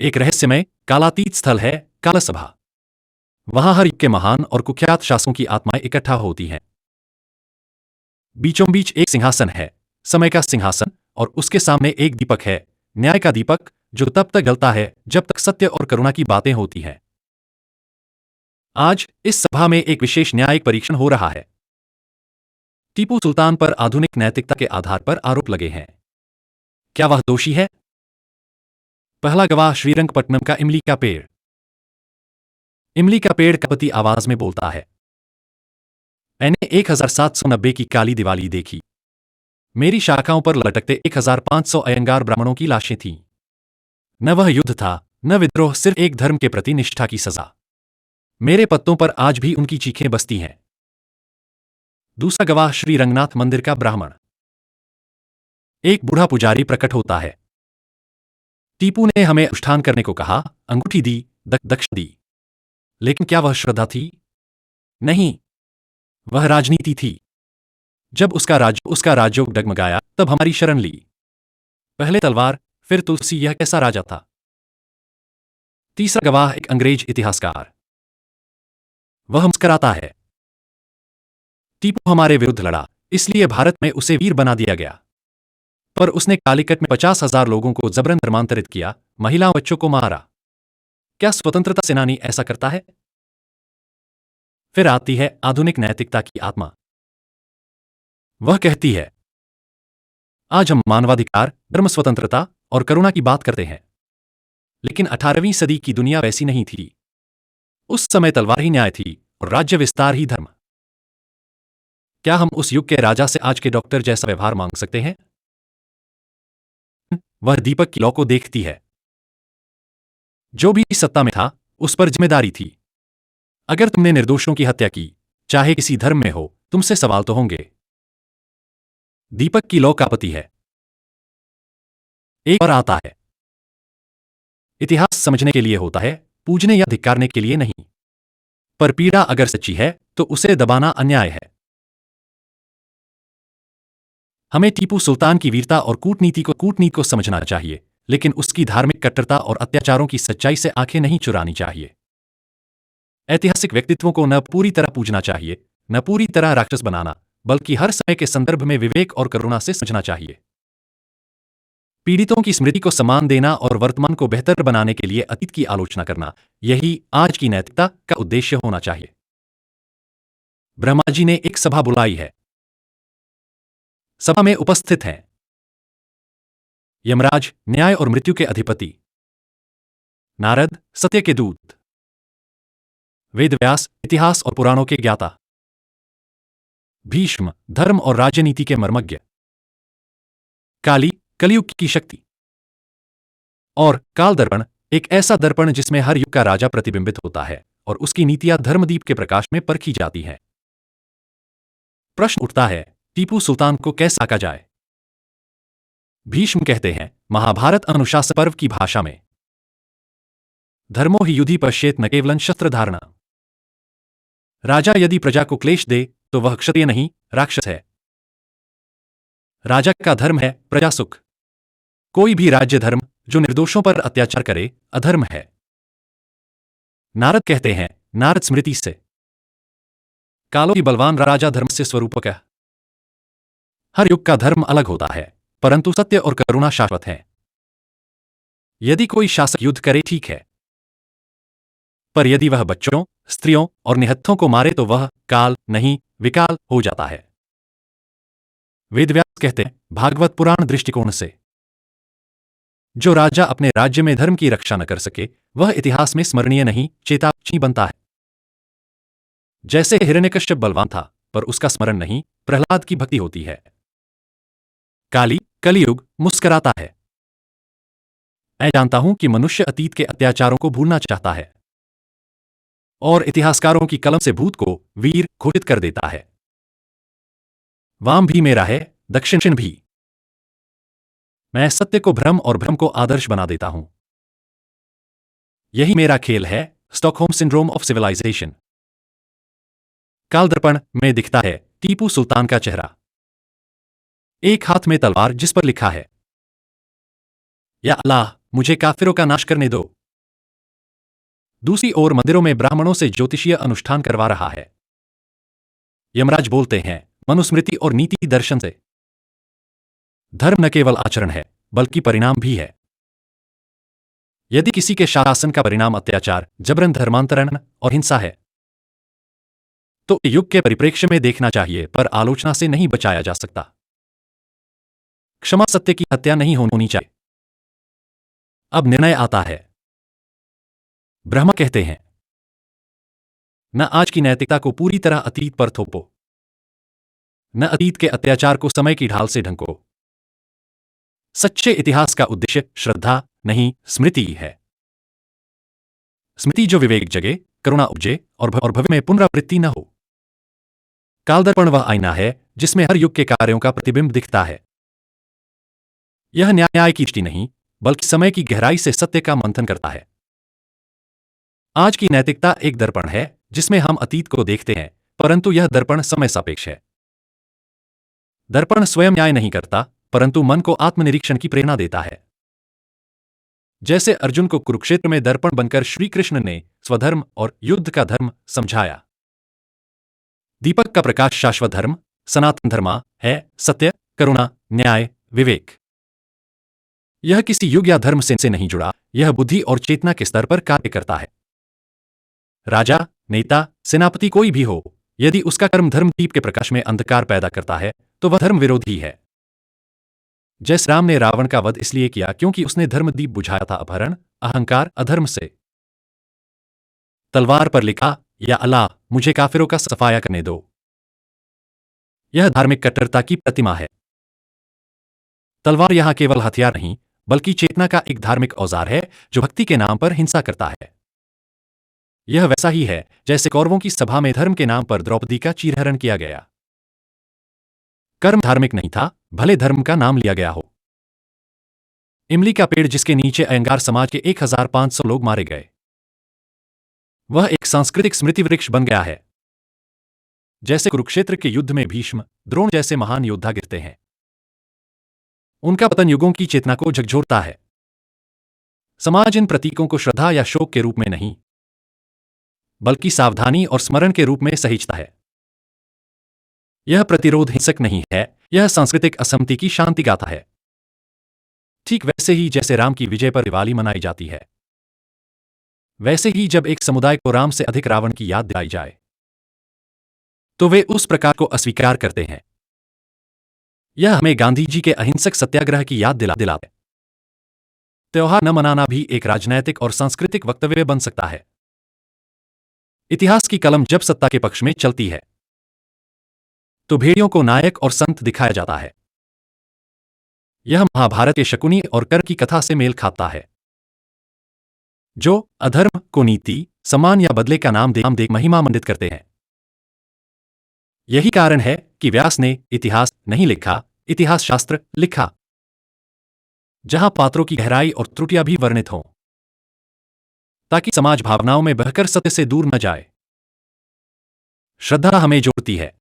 एक रहस्यमय कालातीत स्थल है कालसभा। वहां हर युग के महान और कुख्यात शासकों की आत्माएं इकट्ठा होती हैं। बीचों बीच एक सिंहासन है, समय का सिंहासन, और उसके सामने एक दीपक है, न्याय का दीपक, जो तब तक जलता है जब तक सत्य और करुणा की बातें होती हैं। आज इस सभा में एक विशेष न्यायिक परीक्षण हो रहा है। टीपू सुल्तान पर आधुनिक नैतिकता के आधार पर आरोप लगे हैं। क्या वह दोषी है? पहला गवाह श्रीरंगपट्टनम का इमली का पेड़। इमली का पेड़ कपटी आवाज में बोलता है, मैंने 1790 की काली दिवाली देखी। मेरी शाखाओं पर लटकते 1500 अयंगार ब्राह्मणों की लाशें थीं। न वह युद्ध था, न विद्रोह, सिर्फ एक धर्म के प्रति निष्ठा की सजा। मेरे पत्तों पर आज भी उनकी चीखें बसती हैं। दूसरा गवाह श्री रंगनाथ मंदिर का ब्राह्मण। एक बूढ़ा पुजारी प्रकट होता है। टीपू ने हमें अनुष्ठान करने को कहा, अंगूठी दी, दक्षिणा दी। लेकिन क्या वह श्रद्धा थी? नहीं, वह राजनीति थी। जब उसका राजयोग डगमगाया, तब हमारी शरण ली। पहले तलवार, फिर तुलसी, यह कैसा राजा था? तीसरा गवाह एक अंग्रेज इतिहासकार। वह मुस्कराता है। टीपू हमारे विरुद्ध लड़ा, इसलिए भारत में उसे वीर बना दिया गया। पर उसने कालीकट में 50,000 लोगों को जबरन धर्मांतरित किया, महिलाओं बच्चों को मारा। क्या स्वतंत्रता सेनानी ऐसा करता है? फिर आती है आधुनिक नैतिकता की आत्मा। वह कहती है, आज हम मानवाधिकार, धर्म स्वतंत्रता और करुणा की बात करते हैं। लेकिन 18वीं सदी की दुनिया वैसी नहीं थी। उस समय तलवार ही न्याय थी और राज्य विस्तार ही धर्म। क्या हम उस युग के राजा से आज के डॉक्टर जैसा व्यवहार मांग सकते हैं? वह दीपक की लौ को देखती है। जो भी सत्ता में था, उस पर जिम्मेदारी थी। अगर तुमने निर्दोषों की हत्या की, चाहे किसी धर्म में हो, तुमसे सवाल तो होंगे। दीपक की लौ कांपती है। एक और आता है। इतिहास समझने के लिए होता है, पूजने या धिक्कारने के लिए नहीं। पर पीड़ा अगर सच्ची है, तो उसे दबाना अन्याय है। हमें टीपू सुल्तान की वीरता और कूटनीति को समझना चाहिए, लेकिन उसकी धार्मिक कट्टरता और अत्याचारों की सच्चाई से आंखें नहीं चुरानी चाहिए। ऐतिहासिक व्यक्तित्वों को न पूरी तरह पूजना चाहिए, न पूरी तरह राक्षस बनाना, बल्कि हर समय के संदर्भ में विवेक और करुणा से समझना चाहिए। पीड़ितों की स्मृति को सम्मान देना और वर्तमान को बेहतर बनाने के लिए अतीत की आलोचना करना, यही आज की नैतिकता का उद्देश्य होना चाहिए। ब्रह्मा जी ने एक सभा बुलाई है। सभा में उपस्थित हैं यमराज, न्याय और मृत्यु के अधिपति; नारद, सत्य के दूत; वेदव्यास, इतिहास और पुराणों के ज्ञाता; भीष्म, धर्म और राजनीति के मर्मज्ञ; काली, कलयुग की शक्ति; और काल दर्पण, एक ऐसा दर्पण जिसमें हर युग का राजा प्रतिबिंबित होता है और उसकी नीतियां धर्मदीप के प्रकाश में परखी जाती हैं। प्रश्न उठता है, टीपू सुल्तान को कैसे आंका जाए? भीष्म कहते हैं, महाभारत अनुशासन पर्व की भाषा में, धर्मो हि युधि पश्येत न केवलं शस्त्र धारणा। राजा यदि प्रजा को क्लेश दे, तो वह क्षत्रिय नहीं, राक्षस है। राजा का धर्म है प्रजा सुख। कोई भी राज्य धर्म जो निर्दोषों पर अत्याचार करे, अधर्म है। नारद कहते हैं, नारद स्मृति से, कालो ही बलवान राजा धर्म से स्वरूपक है। हर युग का धर्म अलग होता है, परंतु सत्य और करुणा शाश्वत है। यदि कोई शासक युद्ध करे, ठीक है, पर यदि वह बच्चों, स्त्रियों और निहत्थों को मारे, तो वह काल नहीं, विकाल हो जाता है। वेदव्यास कहते हैं, भागवत पुराण दृष्टिकोण से, जो राजा अपने राज्य में धर्म की रक्षा न कर सके, वह इतिहास में स्मरणीय नहीं, चेतावनी बनता है। जैसे हिरण्यकश्यप बलवान था, पर उसका स्मरण नहीं, प्रहलाद की भक्ति होती है। कलियुग मुस्कराता है। मैं जानता हूं कि मनुष्य अतीत के अत्याचारों को भूलना चाहता है और इतिहासकारों की कलम से भूत को वीर घोषित कर देता है। वाम भी मेरा है, दक्षिण भी। मैं सत्य को भ्रम और भ्रम को आदर्श बना देता हूं। यही मेरा खेल है, स्टॉकहोम सिंड्रोम ऑफ सिविलाइजेशन। काल दर्पण में दिखता है टीपू सुल्तान का चेहरा। एक हाथ में तलवार जिस पर लिखा है, या अल्लाह, मुझे काफिरों का नाश करने दो। दूसरी ओर मंदिरों में ब्राह्मणों से ज्योतिषीय अनुष्ठान करवा रहा है। यमराज बोलते हैं, मनुस्मृति और नीति दर्शन से धर्म न केवल आचरण है बल्कि परिणाम भी है। यदि किसी के शासन का परिणाम अत्याचार, जबरन धर्मांतरण और हिंसा है तो युग के परिप्रेक्ष्य में देखना चाहिए, पर आलोचना से नहीं बचाया जा सकता। क्षमा सत्य की हत्या नहीं होनी चाहिए। अब निर्णय आता है। ब्रह्मा कहते हैं, न आज की नैतिकता को पूरी तरह अतीत पर थोपो, न अतीत के अत्याचार को समय की ढाल से ढंको। सच्चे इतिहास का उद्देश्य श्रद्धा नहीं, स्मृति है। स्मृति जो विवेक जगे, करुणा उपजे और भविष्य में पुनरावृत्ति न हो। कालदर्पण वह आईना है जिसमें हर युग के कार्यों का प्रतिबिंब दिखता है। यह न्याय की दृष्टि नहीं बल्कि समय की गहराई से सत्य का मंथन करता है। आज की नैतिकता एक दर्पण है जिसमें हम अतीत को देखते हैं, परंतु यह दर्पण समय सापेक्ष है। दर्पण स्वयं न्याय नहीं करता, परंतु मन को आत्मनिरीक्षण की प्रेरणा देता है। जैसे अर्जुन को कुरुक्षेत्र में दर्पण बनकर श्री कृष्ण ने स्वधर्म और युद्ध का धर्म समझाया। दीपक का प्रकाश शाश्वत धर्म, सनातन धर्म है, सत्य, करुणा, न्याय, विवेक। यह किसी युग या धर्म से नहीं जुड़ा, यह बुद्धि और चेतना के स्तर पर कार्य करता है। राजा, नेता, सेनापति कोई भी हो, यदि उसका कर्म धर्म दीप के प्रकाश में अंधकार पैदा करता है तो वह धर्म विरोधी है। जैसे राम ने रावण का वध इसलिए किया क्योंकि उसने धर्मदीप बुझाया था अपहरण, अहंकार, अधर्म से। तलवार पर लिखा, या अल्लाह, मुझे काफिरों का सफाया करने दो। यह धार्मिक कट्टरता की प्रतिमा है। तलवार यहां केवल हथियार नहीं बल्कि चेतना का एक धार्मिक औजार है जो भक्ति के नाम पर हिंसा करता है। यह वैसा ही है जैसे कौरवों की सभा में धर्म के नाम पर द्रौपदी का चीरहरण किया गया। कर्म धार्मिक नहीं था, भले धर्म का नाम लिया गया हो। इमली का पेड़ जिसके नीचे अयंगार समाज के 1500 लोग मारे गए, वह एक सांस्कृतिक स्मृति वृक्ष बन गया है। जैसे कुरुक्षेत्र के युद्ध में भीष्म, द्रोण जैसे महान योद्धा गिरते हैं, उनका पतन युगों की चेतना को झकझोरता है। समाज इन प्रतीकों को श्रद्धा या शोक के रूप में नहीं बल्कि सावधानी और स्मरण के रूप में सहेजता है। यह प्रतिरोध हिंसक नहीं है, यह सांस्कृतिक असहमति की शांति गाथा है। ठीक वैसे ही जैसे राम की विजय पर दिवाली मनाई जाती है, वैसे ही जब एक समुदाय को राम से अधिक रावण की याद दिलाई जाए तो वे उस प्रकार को अस्वीकार करते हैं। यह हमें गांधी जी के अहिंसक सत्याग्रह की याद दिलाते है। त्योहार न मनाना भी एक राजनैतिक और सांस्कृतिक वक्तव्य बन सकता है। इतिहास की कलम जब सत्ता के पक्ष में चलती है तो भेड़ियों को नायक और संत दिखाया जाता है। यह महाभारत के शकुनी और कर की कथा से मेल खाता है, जो अधर्म को नीति, सम्मान या बदले का नाम दे महिमा मंडित करते हैं। यही कारण है कि व्यास ने इतिहास नहीं लिखा, इतिहास शास्त्र लिखा, जहां पात्रों की गहराई और त्रुटियां भी वर्णित हों, ताकि समाज भावनाओं में बहकर सत्य से दूर न जाए। श्रद्धा हमें जोड़ती है,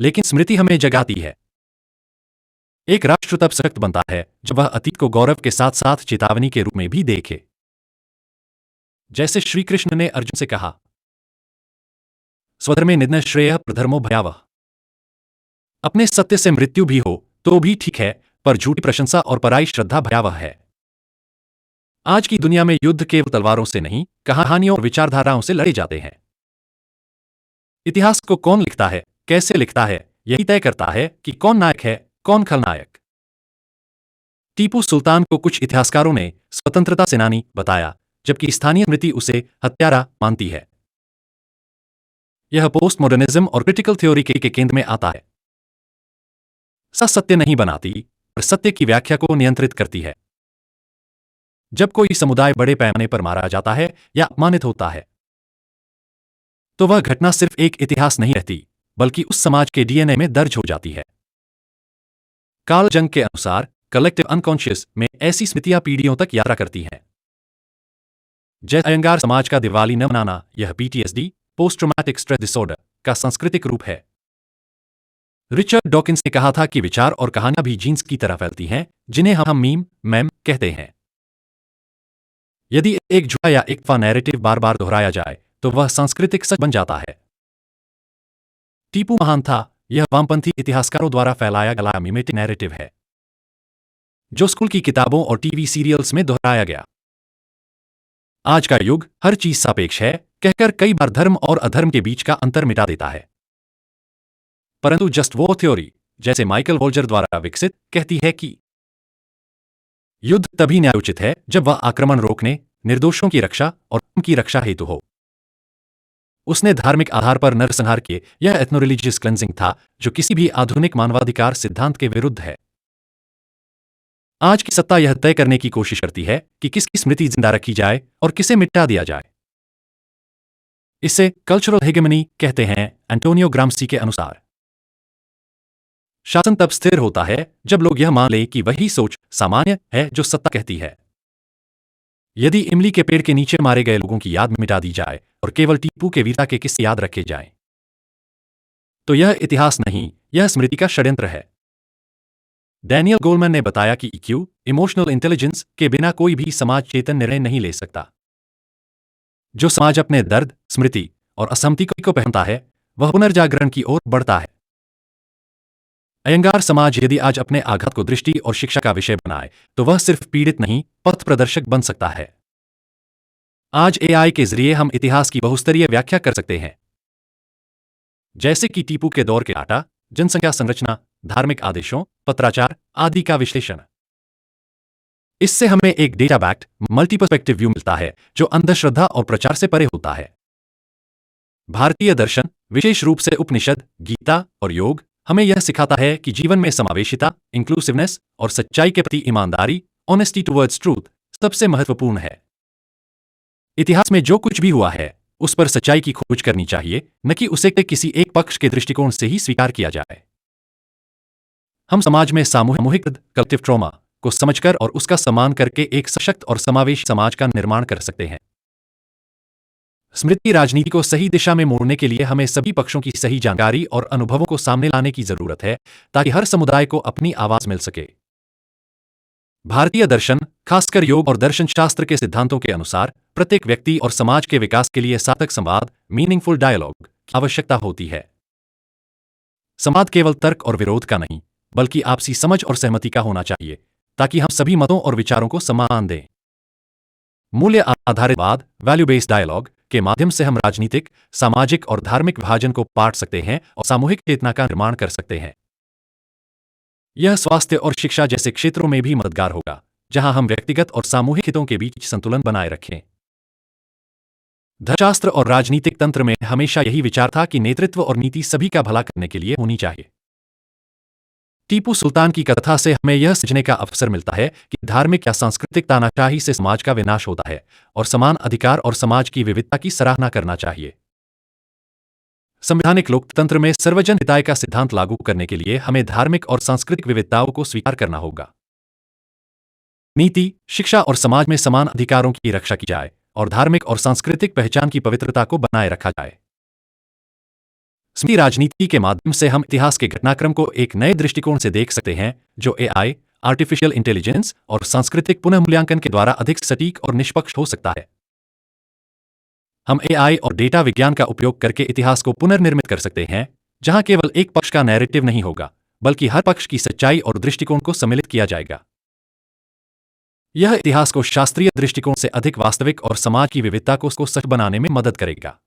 लेकिन स्मृति हमें जगाती है। एक राष्ट्र तब सशक्त बनता है जब वह अतीत को गौरव के साथ साथ चेतावनी के रूप में भी देखे। जैसे श्री कृष्ण ने अर्जुन से कहा, स्वधर्मे निधन श्रेयः प्रधर्मो भयावह। अपने सत्य से मृत्यु भी हो तो भी ठीक है, पर झूठी प्रशंसा और पराई श्रद्धा भयावह है। आज की दुनिया में युद्ध केवल तलवारों से नहीं, कहानियों और विचारधाराओं से लड़े जाते हैं। इतिहास को कौन लिखता है, कैसे लिखता है, यही तय करता है कि कौन नायक है, कौन खलनायक। टीपू सुल्तान को कुछ इतिहासकारों ने स्वतंत्रता सेनानी बताया, जबकि स्थानीय स्मृति उसे हत्यारा मानती है। यह पोस्ट मॉडर्निज्म और क्रिटिकल थ्योरी के केंद्र में आता है। सत्य नहीं बनाती, पर सत्य की व्याख्या को नियंत्रित करती है। जब कोई समुदाय बड़े पैमाने पर मारा जाता है या अपमानित होता है तो वह घटना सिर्फ एक इतिहास नहीं रहती, बल्कि उस समाज के डीएनए में दर्ज हो जाती है। कार्ल जंग के अनुसार कलेक्टिव अनकॉन्शियस में ऐसी स्मृतियां पीढ़ियों तक यात्रा करती हैं। जैसे अयंगार समाज का दिवाली न मनाना, यह PTSD, post traumatic stress disorder का सांस्कृतिक रूप है। रिचर्ड डॉकिंस ने कहा था कि विचार और कहानियां भी जीन्स की तरह फैलती हैं, जिन्हें हम मीम, मेम कहते हैं। यदि एक झूठा या एकतरफा नैरेटिव बार बार दोहराया जाए तो वह सांस्कृतिक सच बन जाता है। टीपू महान था, यह वामपंथी इतिहासकारों द्वारा फैलाया गया मिमेटिक नैरेटिव है, जो स्कूल की किताबों और टीवी सीरियल्स में दोहराया गया। आज का युग हर चीज सापेक्ष है कहकर कई बार धर्म और अधर्म के बीच का अंतर मिटा देता है। परंतु जस्ट वॉर थ्योरी, जैसे माइकल वोल्जर द्वारा विकसित, कहती है कि युद्ध तभी न्यायोचित है जब वह आक्रमण रोकने, निर्दोषों की रक्षा और उनकी रक्षा हेतु हो। उसने धार्मिक आधार पर नरसंहार किए, यह एथनो-रिलीजियस क्लेंजिंग था जो किसी भी आधुनिक मानवाधिकार सिद्धांत के विरुद्ध है। आज की सत्ता यह तय करने की कोशिश करती है कि किसकी स्मृति जिंदा रखी जाए और किसे मिटा दिया जाए। इसे कल्चरल हेगेमनी कहते हैं। एंटोनियो ग्राम्सी के अनुसार शासन तब स्थिर होता है जब लोग यह मान लें कि वही सोच सामान्य है जो सत्ता कहती है। यदि इमली के पेड़ के नीचे मारे गए लोगों की याद मिटा दी जाए और केवल टीपू के वीरता के किस्से याद रखे जाएं, तो यह इतिहास नहीं, यह स्मृति का षड्यंत्र है। डैनियल गोलमैन ने बताया कि ईक्यू, इमोशनल इंटेलिजेंस, के बिना कोई भी समाज चेतन निर्णय नहीं ले सकता। जो समाज अपने दर्द, स्मृति और असहमति को पहनता है, वह पुनर्जागरण की ओर बढ़ता है। अयंगार समाज यदि आज अपने आघात को दृष्टि और शिक्षा का विषय बनाए तो वह सिर्फ पीड़ित नहीं, पथ प्रदर्शक बन सकता है। आज एआई के जरिए हम इतिहास की बहुस्तरीय व्याख्या कर सकते हैं, जैसे कि टीपू के दौर के डाटा, जनसंख्या संरचना, धार्मिक आदेशों, पत्राचार आदि का विश्लेषण। इससे हमें एक डेटा बैक्ड, मल्टीपर्सपेक्टिव व्यू मिलता है जो अंधश्रद्धा और प्रचार से परे होता है। भारतीय दर्शन, विशेष रूप से उपनिषद, गीता और योग, हमें यह सिखाता है कि जीवन में समावेशिता, इंक्लूसिवनेस और सच्चाई के प्रति ईमानदारी, ऑनेस्टी टुवर्ड्स ट्रूथ, सबसे महत्वपूर्ण है। इतिहास में जो कुछ भी हुआ है उस पर सच्चाई की खोज करनी चाहिए, न कि उसे किसी एक पक्ष के दृष्टिकोण से ही स्वीकार किया जाए। हम समाज में सामूहिक कलेक्टिव ट्रॉमा को समझकर और उसका सम्मान करके एक सशक्त और समावेशी समाज का निर्माण कर सकते हैं। स्मृति राजनीति को सही दिशा में मोड़ने के लिए हमें सभी पक्षों की सही जानकारी और अनुभवों को सामने लाने की जरूरत है, ताकि हर समुदाय को अपनी आवाज मिल सके। भारतीय दर्शन, खासकर योग और दर्शन शास्त्र के सिद्धांतों के अनुसार, प्रत्येक व्यक्ति और समाज के विकास के लिए सार्थक संवाद, मीनिंगफुल डायलॉग की आवश्यकता होती है। संवाद केवल तर्क और विरोध का नहीं, बल्कि आपसी समझ और सहमति का होना चाहिए, ताकि हम सभी मतों और विचारों को सम्मान दें। मूल्य आधारित वाद, वैल्यू बेस्ड डायलॉग के माध्यम से हम राजनीतिक, सामाजिक और धार्मिक विभाजन को पाट सकते हैं और सामूहिक चेतना का निर्माण कर सकते हैं। यह स्वास्थ्य और शिक्षा जैसे क्षेत्रों में भी मददगार होगा, जहां हम व्यक्तिगत और सामूहिक हितों के बीच संतुलन बनाए रखें। धर्मशास्त्र और राजनीतिक तंत्र में हमेशा यही विचार था कि नेतृत्व और नीति सभी का भला करने के लिए होनी चाहिए। टीपू सुल्तान की कथा से हमें यह समझने का अवसर मिलता है कि धार्मिक या सांस्कृतिक तानाशाही से समाज का विनाश होता है और समान अधिकार और समाज की विविधता की सराहना करना चाहिए। संवैधानिक लोकतंत्र में सर्वजन हिताय का सिद्धांत लागू करने के लिए हमें धार्मिक और सांस्कृतिक विविधताओं को स्वीकार करना होगा। नीति, शिक्षा और समाज में समान अधिकारों की रक्षा की जाए और धार्मिक और सांस्कृतिक पहचान की पवित्रता को बनाए रखा जाए। स्मृति राजनीति के माध्यम से हम इतिहास के घटनाक्रम को एक नए दृष्टिकोण से देख सकते हैं, जो एआई, आर्टिफिशियल इंटेलिजेंस और सांस्कृतिक पुनर्मूल्यांकन के द्वारा अधिक सटीक और निष्पक्ष हो सकता है। हम एआई और डेटा विज्ञान का उपयोग करके इतिहास को पुनर्निर्मित कर सकते हैं, जहां केवल एक पक्ष का नैरेटिव नहीं होगा, बल्कि हर पक्ष की सच्चाई और दृष्टिकोण को सम्मिलित किया जाएगा। यह इतिहास को शास्त्रीय दृष्टिकोण से अधिक वास्तविक और समाज की विविधता को सच बनाने में मदद करेगा।